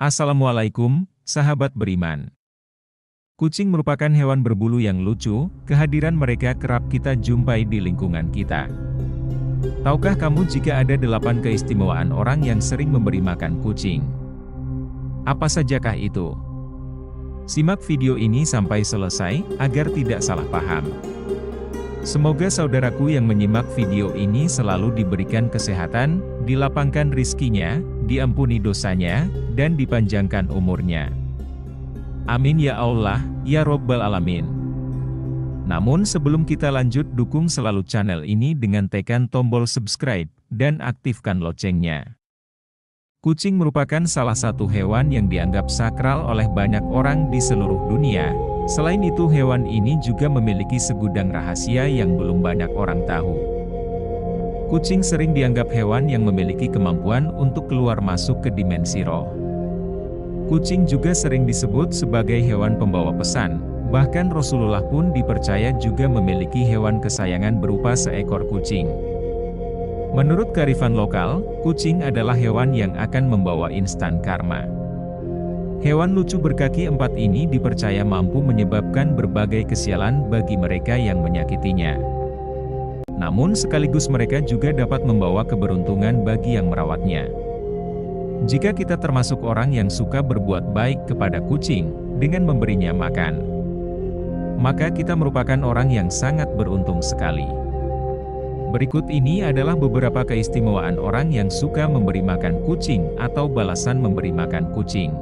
Assalamualaikum, sahabat beriman. Kucing merupakan hewan berbulu yang lucu, kehadiran mereka kerap kita jumpai di lingkungan kita. Tahukah kamu jika ada 8 keistimewaan orang yang sering memberi makan kucing? Apa sajakah itu? Simak video ini sampai selesai, agar tidak salah paham. Semoga saudaraku yang menyimak video ini selalu diberikan kesehatan, dilapangkan rizkinya, diampuni dosanya, dan dipanjangkan umurnya. Amin ya Allah, ya Rabbal Alamin. Namun sebelum kita lanjut, dukung selalu channel ini dengan tekan tombol subscribe, dan aktifkan loncengnya. Kucing merupakan salah satu hewan yang dianggap sakral oleh banyak orang di seluruh dunia. Selain itu, hewan ini juga memiliki segudang rahasia yang belum banyak orang tahu. Kucing sering dianggap hewan yang memiliki kemampuan untuk keluar masuk ke dimensi roh. Kucing juga sering disebut sebagai hewan pembawa pesan, bahkan Rasulullah pun dipercaya juga memiliki hewan kesayangan berupa seekor kucing. Menurut kearifan lokal, kucing adalah hewan yang akan membawa instan karma. Hewan lucu berkaki 4 ini dipercaya mampu menyebabkan berbagai kesialan bagi mereka yang menyakitinya. Namun sekaligus mereka juga dapat membawa keberuntungan bagi yang merawatnya. Jika kita termasuk orang yang suka berbuat baik kepada kucing, dengan memberinya makan, maka kita merupakan orang yang sangat beruntung sekali. Berikut ini adalah beberapa keistimewaan orang yang suka memberi makan kucing atau balasan memberi makan kucing.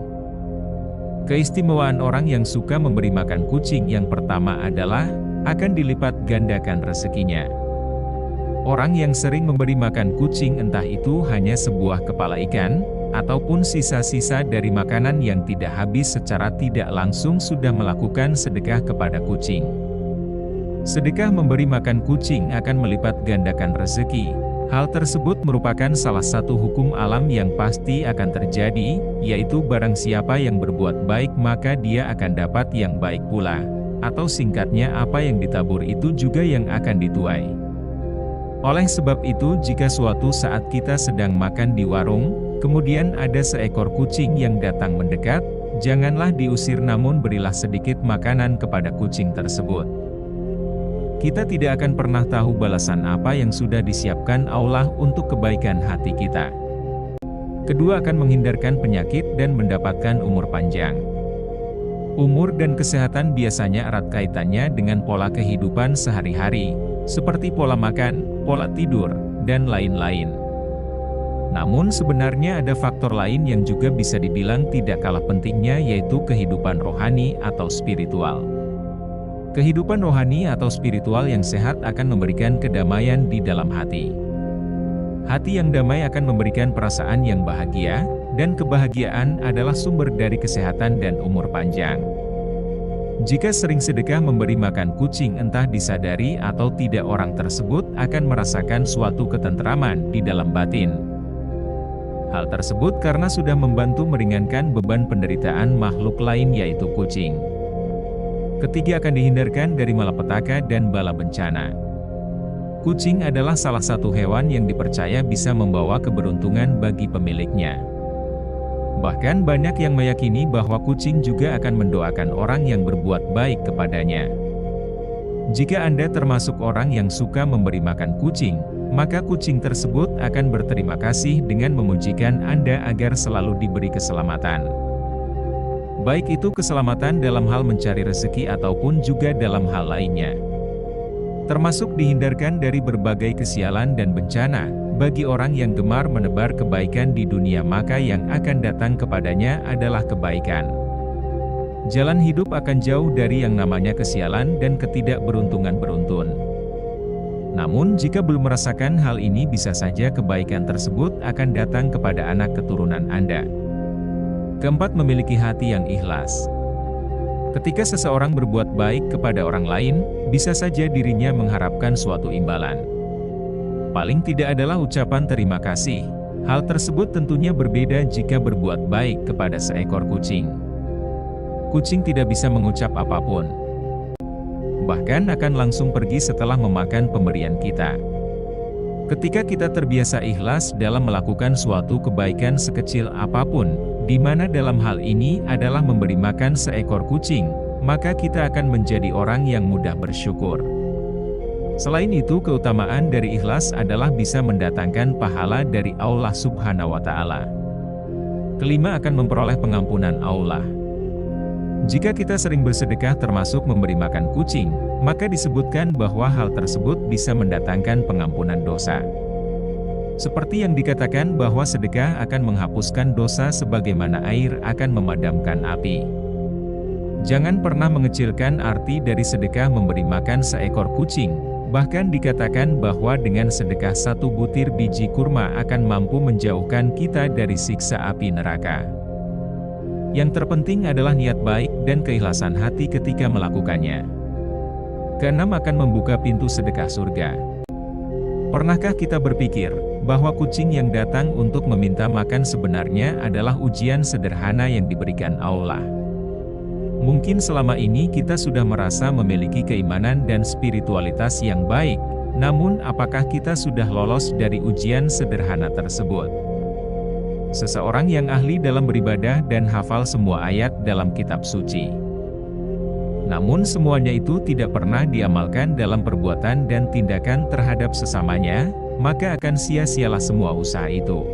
Keistimewaan orang yang suka memberi makan kucing yang pertama adalah, akan dilipat gandakan rezekinya. Orang yang sering memberi makan kucing, entah itu hanya sebuah kepala ikan, ataupun sisa-sisa dari makanan yang tidak habis, secara tidak langsung sudah melakukan sedekah kepada kucing. Sedekah memberi makan kucing akan melipat gandakan rezeki. Hal tersebut merupakan salah satu hukum alam yang pasti akan terjadi, yaitu barang siapa yang berbuat baik maka dia akan dapat yang baik pula. Atau singkatnya, apa yang ditabur itu juga yang akan dituai. Oleh sebab itu, jika suatu saat kita sedang makan di warung, kemudian ada seekor kucing yang datang mendekat, janganlah diusir, namun berilah sedikit makanan kepada kucing tersebut. Kita tidak akan pernah tahu balasan apa yang sudah disiapkan Allah untuk kebaikan hati kita. Kedua, akan menghindarkan penyakit dan mendapatkan umur panjang. Umur dan kesehatan biasanya erat kaitannya dengan pola kehidupan sehari-hari, seperti pola makan, pola tidur, dan lain-lain. Namun sebenarnya ada faktor lain yang juga bisa dibilang tidak kalah pentingnya, yaitu kehidupan rohani atau spiritual. Kehidupan rohani atau spiritual yang sehat akan memberikan kedamaian di dalam hati. Hati yang damai akan memberikan perasaan yang bahagia, dan kebahagiaan adalah sumber dari kesehatan dan umur panjang. Jika sering sedekah memberi makan kucing, entah disadari atau tidak, orang tersebut akan merasakan suatu ketentraman di dalam batin. Hal tersebut karena sudah membantu meringankan beban penderitaan makhluk lain, yaitu kucing. Ketiga, akan dihindarkan dari malapetaka dan bala bencana. Kucing adalah salah satu hewan yang dipercaya bisa membawa keberuntungan bagi pemiliknya. Bahkan banyak yang meyakini bahwa kucing juga akan mendoakan orang yang berbuat baik kepadanya. Jika Anda termasuk orang yang suka memberi makan kucing, maka kucing tersebut akan berterima kasih dengan memujikan Anda agar selalu diberi keselamatan. Baik itu keselamatan dalam hal mencari rezeki ataupun juga dalam hal lainnya. Termasuk dihindarkan dari berbagai kesialan dan bencana. Bagi orang yang gemar menebar kebaikan di dunia, maka yang akan datang kepadanya adalah kebaikan. Jalan hidup akan jauh dari yang namanya kesialan dan ketidakberuntungan beruntun. Namun jika belum merasakan hal ini, bisa saja kebaikan tersebut akan datang kepada anak keturunan Anda. Keempat, memiliki hati yang ikhlas. Ketika seseorang berbuat baik kepada orang lain, bisa saja dirinya mengharapkan suatu imbalan. Paling tidak adalah ucapan terima kasih. Hal tersebut tentunya berbeda jika berbuat baik kepada seekor kucing. Kucing tidak bisa mengucap apapun. Bahkan akan langsung pergi setelah memakan pemberian kita. Ketika kita terbiasa ikhlas dalam melakukan suatu kebaikan sekecil apapun, di mana dalam hal ini adalah memberi makan seekor kucing, maka kita akan menjadi orang yang mudah bersyukur. Selain itu, keutamaan dari ikhlas adalah bisa mendatangkan pahala dari Allah Subhanahu wa Ta'ala. Kelima, akan memperoleh pengampunan Allah. Jika kita sering bersedekah termasuk memberi makan kucing, maka disebutkan bahwa hal tersebut bisa mendatangkan pengampunan dosa. Seperti yang dikatakan bahwa sedekah akan menghapuskan dosa sebagaimana air akan memadamkan api. Jangan pernah mengecilkan arti dari sedekah memberi makan seekor kucing. Bahkan dikatakan bahwa dengan sedekah 1 butir biji kurma akan mampu menjauhkan kita dari siksa api neraka. Yang terpenting adalah niat baik dan keikhlasan hati ketika melakukannya. Keenam, akan membuka pintu sedekah surga. Pernahkah kita berpikir bahwa kucing yang datang untuk meminta makan sebenarnya adalah ujian sederhana yang diberikan Allah? Mungkin selama ini kita sudah merasa memiliki keimanan dan spiritualitas yang baik, namun apakah kita sudah lolos dari ujian sederhana tersebut? Seseorang yang ahli dalam beribadah dan hafal semua ayat dalam kitab suci. Namun semuanya itu tidak pernah diamalkan dalam perbuatan dan tindakan terhadap sesamanya, maka akan sia-sialah semua usaha itu.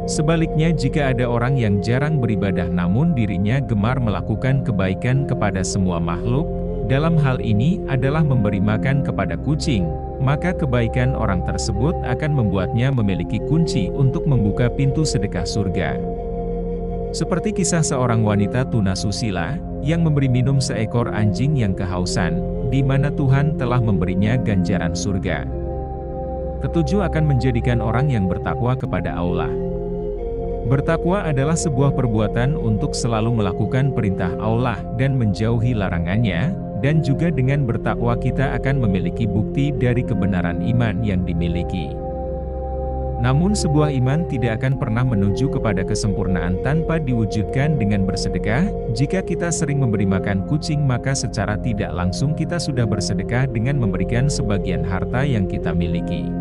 Sebaliknya, jika ada orang yang jarang beribadah namun dirinya gemar melakukan kebaikan kepada semua makhluk, dalam hal ini adalah memberi makan kepada kucing, maka kebaikan orang tersebut akan membuatnya memiliki kunci untuk membuka pintu sedekah surga. Seperti kisah seorang wanita tunasusila, yang memberi minum seekor anjing yang kehausan, di mana Tuhan telah memberinya ganjaran surga. Ketujuh, akan menjadikan orang yang bertakwa kepada Allah. Bertakwa adalah sebuah perbuatan untuk selalu melakukan perintah Allah dan menjauhi larangannya, dan juga dengan bertakwa kita akan memiliki bukti dari kebenaran iman yang dimiliki. Namun sebuah iman tidak akan pernah menuju kepada kesempurnaan tanpa diwujudkan dengan bersedekah. Jika kita sering memberi makan kucing, maka secara tidak langsung kita sudah bersedekah dengan memberikan sebagian harta yang kita miliki.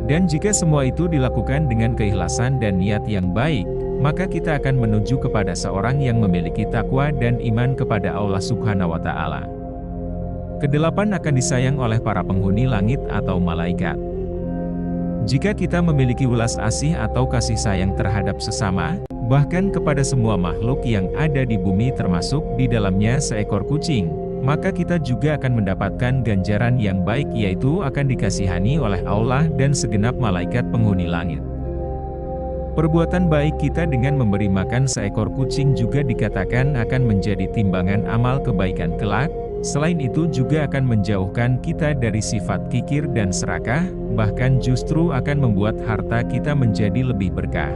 Dan jika semua itu dilakukan dengan keikhlasan dan niat yang baik, maka kita akan menuju kepada seorang yang memiliki takwa dan iman kepada Allah Subhanahu wa Ta'ala. Kedelapan, akan disayang oleh para penghuni langit atau malaikat. Jika kita memiliki welas asih atau kasih sayang terhadap sesama, bahkan kepada semua makhluk yang ada di bumi termasuk di dalamnya seekor kucing, maka kita juga akan mendapatkan ganjaran yang baik, yaitu akan dikasihani oleh Allah dan segenap malaikat penghuni langit. Perbuatan baik kita dengan memberi makan seekor kucing juga dikatakan akan menjadi timbangan amal kebaikan kelak. Selain itu juga akan menjauhkan kita dari sifat kikir dan serakah, bahkan justru akan membuat harta kita menjadi lebih berkah.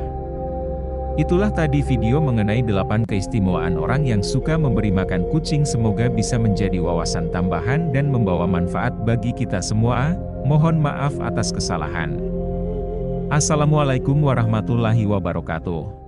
Itulah tadi video mengenai 8 keistimewaan orang yang suka memberi makan kucing. Semoga bisa menjadi wawasan tambahan dan membawa manfaat bagi kita semua. Mohon maaf atas kesalahan. Assalamualaikum warahmatullahi wabarakatuh.